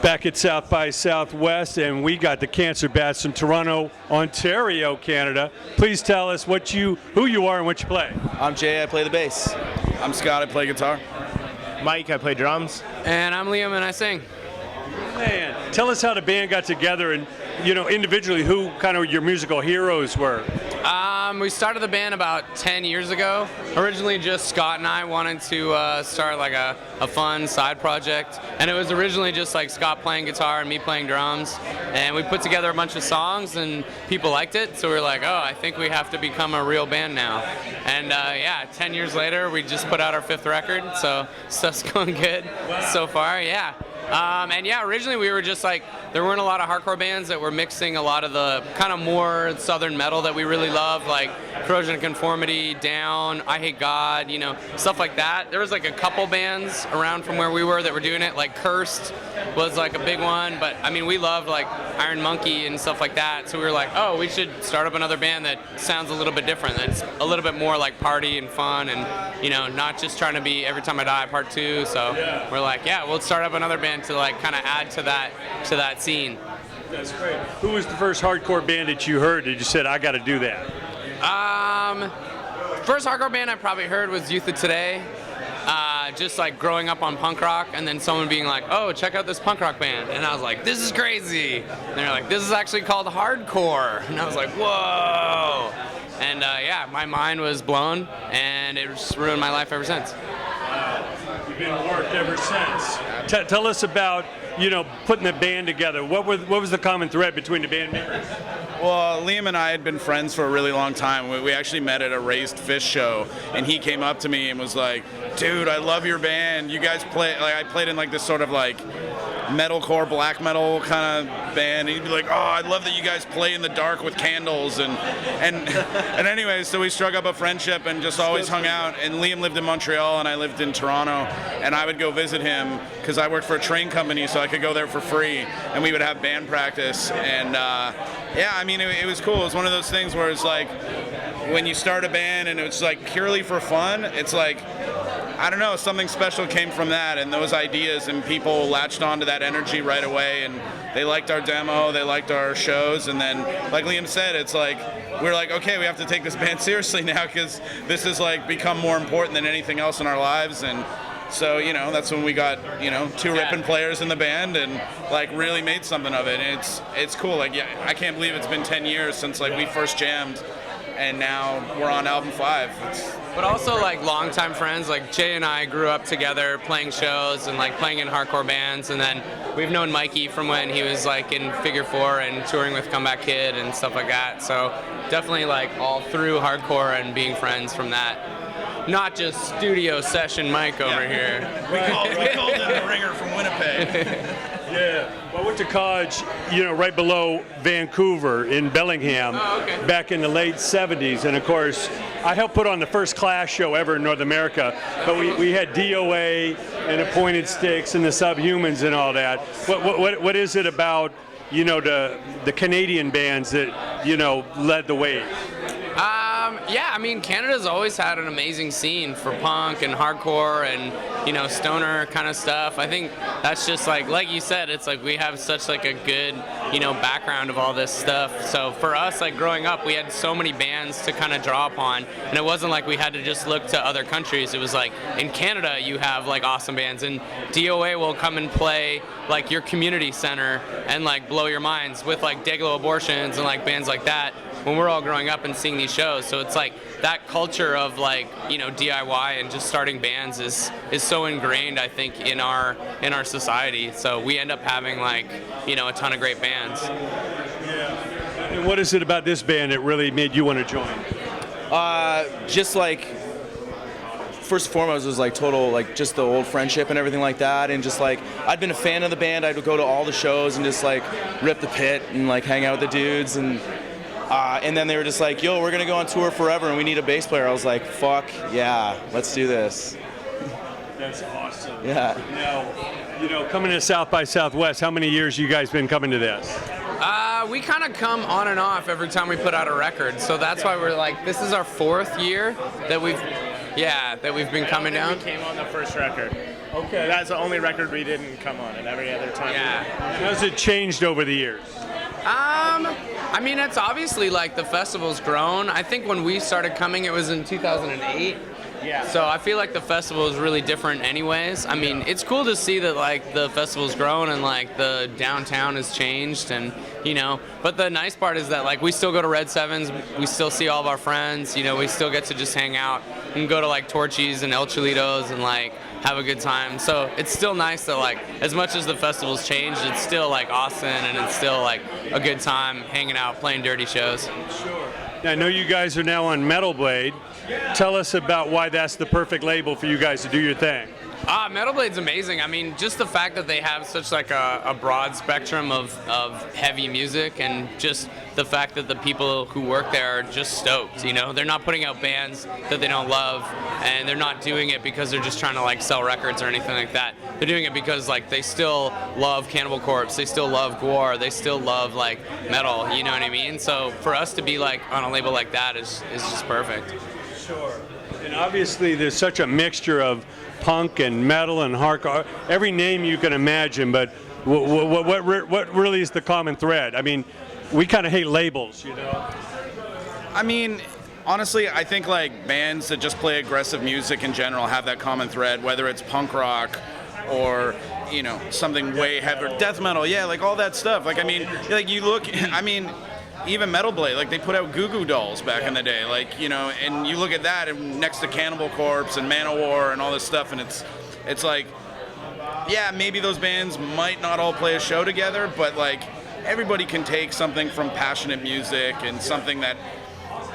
Back at South by Southwest, and we got the Cancer Bats from Toronto, Ontario, Canada. Please tell us who you are and what you play. I'm Jay, I play the bass. I'm Scott, I play guitar. Mike, I play drums. And I'm Liam, and I sing. Man, tell us how the band got together, and individually, who kind of your musical heroes were. We started the band about 10 years ago. Originally, just Scott and I wanted to start like a fun side project, and it was originally just like Scott playing guitar and me playing drums, and we put together a bunch of songs, and people liked it, so we were like, oh, I think we have to become a real band now. And yeah, 10 years later, we just put out our 5th record, so stuff's going good so far, yeah. And yeah, originally we were just like, there weren't a lot of hardcore bands that were mixing a lot of the kind of more southern metal that we really love, like Corrosion of Conformity, Down, I Hate God, stuff like that. There was like a couple bands around from where we were that were doing it, like Cursed was like a big one, but I mean, we loved like Iron Monkey and stuff like that, so we were like, oh, we should start up another band that sounds a little bit different, that's a little bit more like party and fun, and not just trying to be Every Time I Die Part 2, so we're like, yeah, we'll start up another band to like kind of add to that scene. That's great. Who was the first hardcore band that you heard that you said, I got to do that? First hardcore band I probably heard was Youth of Today. Just like growing up on punk rock, and then someone being like, oh, check out this punk rock band, and I was like, this is crazy, and they're like, this is actually called hardcore, and I was like, whoa, and yeah, my mind was blown, and it just ruined my life ever since. You've been worked ever since. Tell us about putting the band together. What was the common thread between the band members? Well, Liam and I had been friends for a really long time. We actually met at a Raised Fish show, and he came up to me and was like, dude, I love your band. You guys play, like, I played in like this sort of like metalcore, black metal kind of band, and he'd be like, oh, I love that you guys play in the dark with candles, and anyway, so we struck up a friendship and just always hung out, and Liam lived in Montreal and I lived in Toronto, and I would go visit him because I worked for a train company, so I could go there for free, and we would have band practice, and yeah, I mean, it was cool. It was one of those things where it's like, when you start a band and it's like purely for fun, it's like, I don't know, something special came from that and those ideas, and people latched onto that energy right away, and they liked our demo, they liked our shows, and then, like Liam said, it's like, we're like, okay, we have to take this band seriously now because this has like become more important than anything else in our lives, and so, that's when we got, 2 ripping players in the band and like really made something of it, and it's cool. Like, yeah, I can't believe it's been 10 years since like we first jammed, and now we're on album 5. But also like longtime friends, like Jay and I grew up together playing shows and like playing in hardcore bands, and then we've known Mikey from when he was like in Figure 4 and touring with Comeback Kid and stuff like that, so definitely like all through hardcore and being friends from that. Not just studio session Mike over here. We called him the ringer from Winnipeg. Yeah, well, I went to college, right below Vancouver in Bellingham, back in the late 70s, and of course, I helped put on the first Clash show ever in North America, but we had DOA and Appointed Sticks and the Subhumans and all that. What is it about, the Canadian bands that, led the way? Yeah, I mean, Canada's always had an amazing scene for punk and hardcore and, stoner kind of stuff. I think that's just like you said, it's like we have such like a good, background of all this stuff. So for us, like growing up, we had so many bands to kind of draw upon, and it wasn't like we had to just look to other countries. It was like in Canada, you have like awesome bands, and DOA will come and play like your community center and like blow your minds with like Dayglow Abortions and like bands like that when we're all growing up and seeing these shows. So it's like that culture of like, DIY and just starting bands is so ingrained, I think, in our society. So we end up having like, a ton of great bands. Yeah. And what is it about this band that really made you want to join? Just like, first and foremost, it was like total, like just the old friendship and everything like that, and just like, I'd been a fan of the band, I'd go to all the shows and just like rip the pit and like hang out with the dudes, and then they were just like, yo, we're gonna go on tour forever and we need a bass player. I was like, fuck yeah, let's do this. That's awesome. Yeah. Now, coming to South by Southwest, how many years you guys been coming to this? We kind of come on and off every time we put out a record, so that's why we're like, this is our 4th year that we've been coming down. We came on the first record. Okay. That's the only record we didn't come on, and every other time. Yeah. How's it changed over the years? I mean, it's obviously like the festival's grown. I think when we started coming, it was in 2008. Yeah. So I feel like the festival is really different anyways. I mean, it's cool to see that like the festival's grown and like the downtown has changed and, you know, but the nice part is that like we still go to Red Sevens, we still see all of our friends, you know, we still get to just hang out and go to like Torchy's and El Cholitos and like have a good time. So it's still nice that like as much as the festival's changed, it's still like Austin and it's still like a good time hanging out, playing dirty shows. Now, I know you guys are now on Metal Blade. Tell us about why that's the perfect label for you guys to do your thing. Metal Blade's amazing. I mean, just the fact that they have such like a broad spectrum of heavy music, and just the fact that the people who work there are just stoked, you know? They're not putting out bands that they don't love, and they're not doing it because they're just trying to like sell records or anything like that. They're doing it because like they still love Cannibal Corpse, they still love Gore, they still love like metal, you know what I mean? So for us to be like on a label like that is just perfect. Sure. And obviously there's such a mixture of punk and metal and hardcore, every name you can imagine, but what really is the common thread? I mean, we kind of hate labels, you know? I mean, honestly, I think like bands that just play aggressive music in general have that common thread, whether it's punk rock or, you know, something way heavier, death metal, yeah, like all that stuff. Like, I mean, like you look, I mean, even Metal Blade, like they put out Goo Goo Dolls back in the day, like, you know, and you look at that and next to Cannibal Corpse and Manowar and all this stuff, and it's like, yeah, maybe those bands might not all play a show together, but like everybody can take something from passionate music and something that,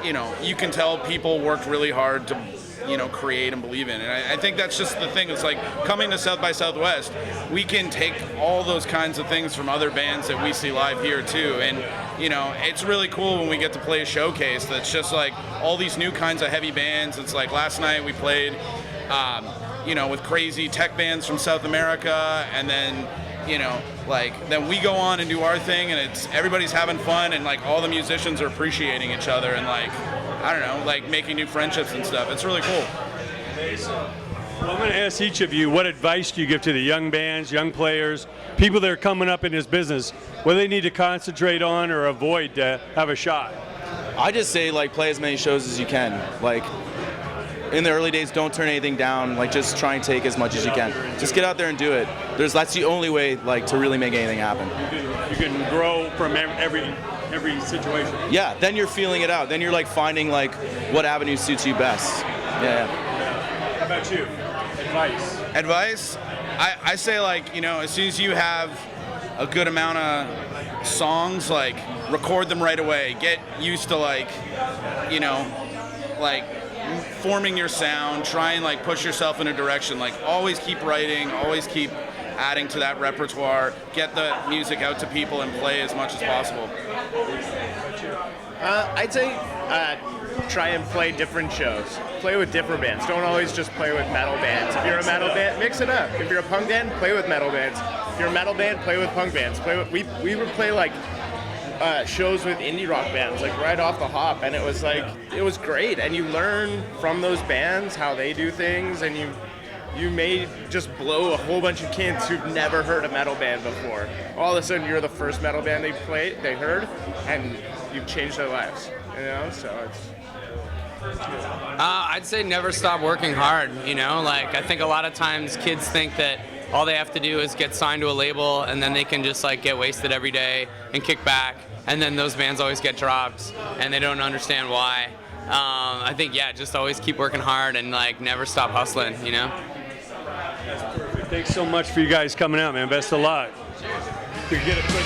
you know, you can tell people worked really hard to, you know, create and believe in. And I think that's just the thing. It's like coming to South by Southwest, we can take all those kinds of things from other bands that we see live here too. And, you know, it's really cool when we get to play a showcase that's just like all these new kinds of heavy bands. It's like last night we played, you know, with crazy tech bands from South America, and then, you know, like then we go on and do our thing, and it's everybody's having fun, and like all the musicians are appreciating each other, and like, I don't know, like making new friendships and stuff. It's really cool. Well, I'm going to ask each of you, what advice do you give to the young bands, young players, people that are coming up in this business, what do they need to concentrate on or avoid to have a shot? I just say like play as many shows as you can. Like in the early days, don't turn anything down. Like just try and take as much as you can. Just get out there and do it. That's the only way like to really make anything happen. You can grow from every situation. Yeah, then you're feeling it out. Then you're like finding like what avenue suits you best. Yeah. How about you? Advice? I say like, you know, as soon as you have a good amount of songs, like record them right away. Get used to like, you know, like forming your sound. Try and like push yourself in a direction. Like always keep writing, always keep adding to that repertoire. Get the music out to people and play as much as possible. I'd say try and play different shows. Play with different bands. Don't always just play with metal bands. If you're a metal band, mix it up. If you're a punk band, play with metal bands. If you're a metal band, play with punk bands. We would play like shows with indie rock bands, like right off the hop, and it was great. And you learn from those bands how they do things, and you may just blow a whole bunch of kids who've never heard a metal band before. All of a sudden, you're the first metal band they heard, and you've changed their lives. You know, so it's. I'd say never stop working hard, you know? Like, I think a lot of times kids think that all they have to do is get signed to a label and then they can just, like, get wasted every day and kick back, and then those bands always get dropped, and they don't understand why. I think, yeah, just always keep working hard and, like, never stop hustling, you know? That's perfect. Thanks so much for you guys coming out, man. Best of luck. Cheers. Get a quick